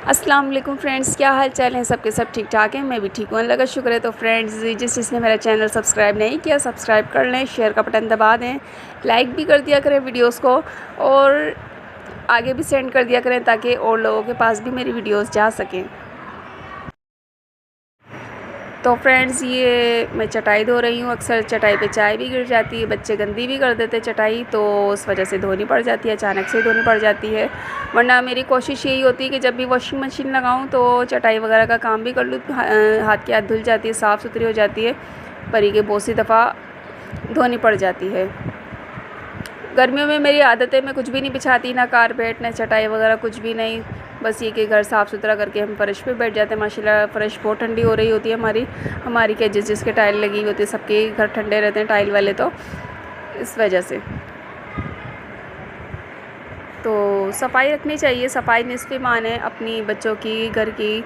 अस्सलाम वालेकुम फ्रेंड्स, क्या हाल चाल है सबके? सब ठीक ठाक हैं, मैं भी ठीक हूँ, अल्लाह का शुक्र है। तो फ्रेंड्स, जिसने मेरा चैनल सब्सक्राइब नहीं किया, सब्सक्राइब कर लें, शेयर का बटन दबा दें, लाइक भी कर दिया करें वीडियोस को, और आगे भी सेंड कर दिया करें ताकि और लोगों के पास भी मेरी वीडियोस जा सकें। तो फ्रेंड्स, ये मैं चटाई धो रही हूँ। अक्सर चटाई पे चाय भी गिर जाती है, बच्चे गंदी भी कर देते चटाई, तो उस वजह से धोनी पड़ जाती है, अचानक से धोनी पड़ जाती है। वरना मेरी कोशिश यही होती है कि जब भी वॉशिंग मशीन लगाऊँ तो चटाई वगैरह का काम भी कर लूँ, हाथ के हाथ धुल जाती है, साफ़ सुथरी हो जाती है। पर ये बहुत सी दफ़ा धोनी पड़ जाती है। गर्मियों में मेरी आदत है, मैं कुछ भी नहीं बिछाती, ना कारपेट ना चटाई वगैरह, कुछ भी नहीं। बस ये कि घर साफ़ सुथरा करके हम फ़र्श पे बैठ जाते हैं। माशाल्लाह फ़र्श बहुत ठंडी हो रही होती है हमारी क्या, जिसके टाइल लगी होती है, सबके घर ठंडे रहते हैं टाइल वाले, तो इस वजह से तो सफाई रखनी चाहिए। सफाई निस्फ़ ईमान है। अपनी बच्चों की, घर की,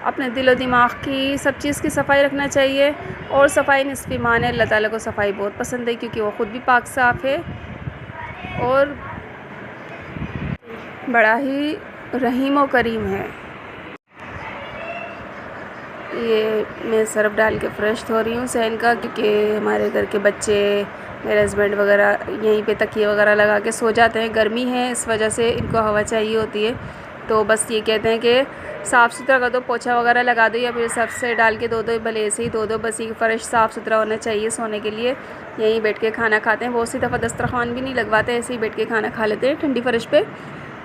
अपने दिलो दिमाग की, सब चीज़ की सफाई रखना चाहिए। और सफाई निस्फ़ ईमान है। अल्लाह ताला को सफाई बहुत पसंद है, क्योंकि वो ख़ुद भी पाक साफ़ है और बड़ा ही रहीम और करीम है। ये मैं सर्फ़ डाल के फ़र्श धो रही हूँ सहन का, क्योंकि हमारे घर के बच्चे, मेरे हस्बैंड वगैरह यहीं पे तकिए वगैरह लगा के सो जाते हैं। गर्मी है, इस वजह से इनको हवा चाहिए होती है। तो बस ये कहते हैं कि साफ़ सुथरा कर दो, पोछा वगैरह लगा दो, या फिर सर्फ़ से डाल के धो दो, भले ऐसे ही धो दो। बस ये फ़र्श साफ़ सुथरा होना चाहिए। सोने के लिए यहीं बैठ के खाना खाते हैं। बहुत सी दफ़ा दस्तरख़्वान भी नहीं लगवाते, ऐसे ही बैठ के खाना खा लेते हैं ठंडी फ़र्श पे।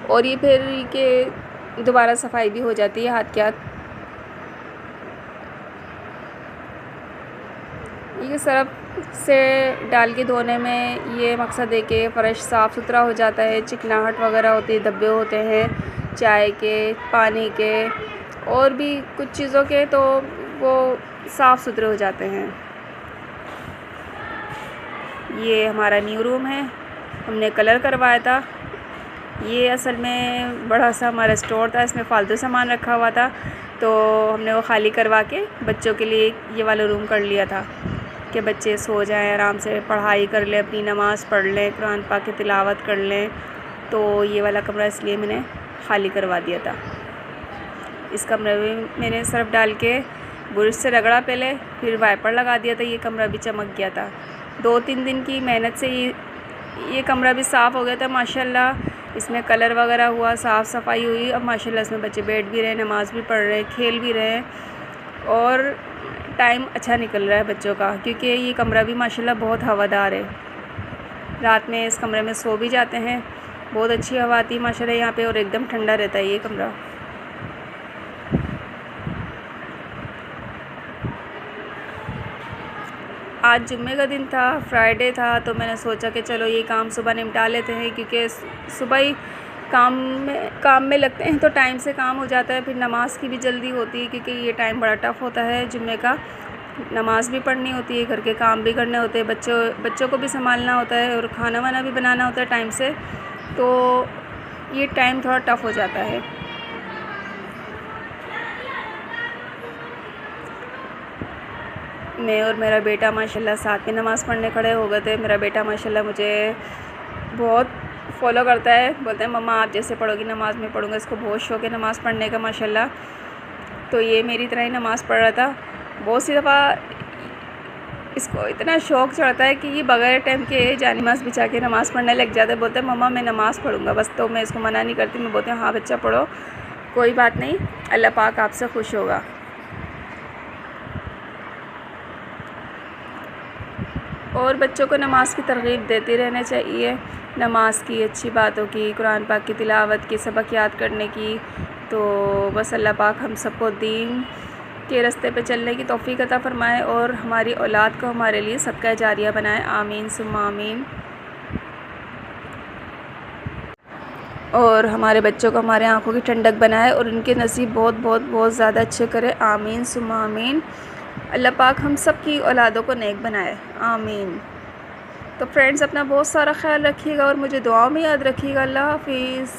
और ये फिर के दोबारा सफाई भी हो जाती है हाथ के हाथ। ये सर्फ़ से डाल के धोने में ये मकसद है कि फ़र्श साफ़ सुथरा हो जाता है, चिकनाहट वगैरह होती है, धब्बे होते हैं चाय के, पानी के और भी कुछ चीज़ों के, तो वो साफ़ सुथरे हो जाते हैं। ये हमारा न्यू रूम है, हमने कलर करवाया था। ये असल में बड़ा सा हमारा स्टोर था, इसमें फ़ालतू सामान रखा हुआ था, तो हमने वो ख़ाली करवा के बच्चों के लिए ये वाला रूम कर लिया था कि बच्चे सो जाएं, आराम से पढ़ाई कर लें, अपनी नमाज़ पढ़ लें, कुरान पाक की तिलावत कर लें। तो ये वाला कमरा इसलिए मैंने ख़ाली करवा दिया था। इस कमरे में मैंने सर्फ़ डाल के ब्रश से रगड़ा पहले, फिर वाइपर लगा दिया था। ये कमरा भी चमक गया था। 2-3 दिन की मेहनत से ये कमरा भी साफ़ हो गया था माशाल्लाह। इसमें कलर वगैरह हुआ, साफ़ सफाई हुई। अब माशाल्लाह इसमें बच्चे बैठ भी रहे, नमाज़ भी पढ़ रहे, खेल भी रहे, और टाइम अच्छा निकल रहा है बच्चों का, क्योंकि ये कमरा भी माशाल्लाह बहुत हवादार है। रात में इस कमरे में सो भी जाते हैं, बहुत अच्छी हवा आती है माशाल्लाह यहाँ पे, और एकदम ठंडा रहता है ये कमरा। आज जुम्मे का दिन था, फ्राइडे था, तो मैंने सोचा कि चलो ये काम सुबह निपटा लेते हैं, क्योंकि सुबह ही काम में लगते हैं तो टाइम से काम हो जाता है। फिर नमाज़ की भी जल्दी होती है, क्योंकि ये टाइम बड़ा टफ़ होता है जुम्मे का। नमाज़ भी पढ़नी होती है, घर के काम भी करने होते हैं, बच्चों को भी संभालना होता है, और खाना वाना भी बनाना होता है टाइम से, तो ये टाइम थोड़ा टफ़ हो जाता है। मैं और मेरा बेटा माशाल्लाह साथ में नमाज़ पढ़ने खड़े हो गए थे। मेरा बेटा माशाल्लाह मुझे बहुत फ़ॉलो करता है, बोलता है मम्मा आप जैसे पढ़ोगी नमाज़ में पढ़ूँगा। इसको बहुत शौक़ है नमाज़ पढ़ने का माशाल्लाह। तो ये मेरी तरह ही नमाज़ पढ़ रहा था। बहुत सी दफ़ा इसको इतना शौक़ चढ़ता है कि ये बग़ैर टाइम के जानिमाज़ बिछा के नमाज़ पढ़ने लग जाता है। बोलता है मम्मा मैं नमाज़ पढ़ूँगा बस। तो मैं इसको मना नहीं करती, मैं बोलती हूँ हाँ बच्चा पढ़ो, कोई बात नहीं, अल्लाह पाक आपसे खुश होगा। और बच्चों को नमाज़ की तरग़ीब देते रहना चाहिए, नमाज़ की, अच्छी बातों की, कुरान पाक की तिलावत की, सबक याद करने की। तो बस अल्लाह पाक हम सबको दीन के रास्ते पे चलने की तौफ़ीक़ अता फ़रमाए, और हमारी औलाद को हमारे लिए सदका जारिया बनाए। आमीन सुम्मा आमीन। और हमारे बच्चों को हमारे आँखों की ठंडक बनाए, और उनके नसीब बहुत बहुत बहुत ज़्यादा अच्छे करे। आमीन सुम्मा आमीन। अल्लाह पाक हम सब की औलादों को नेक बनाए। आमीन। तो फ्रेंड्स, अपना बहुत सारा ख्याल रखिएगा और मुझे दुआओं में याद रखिएगा। अल्लाह हाफ़िज़।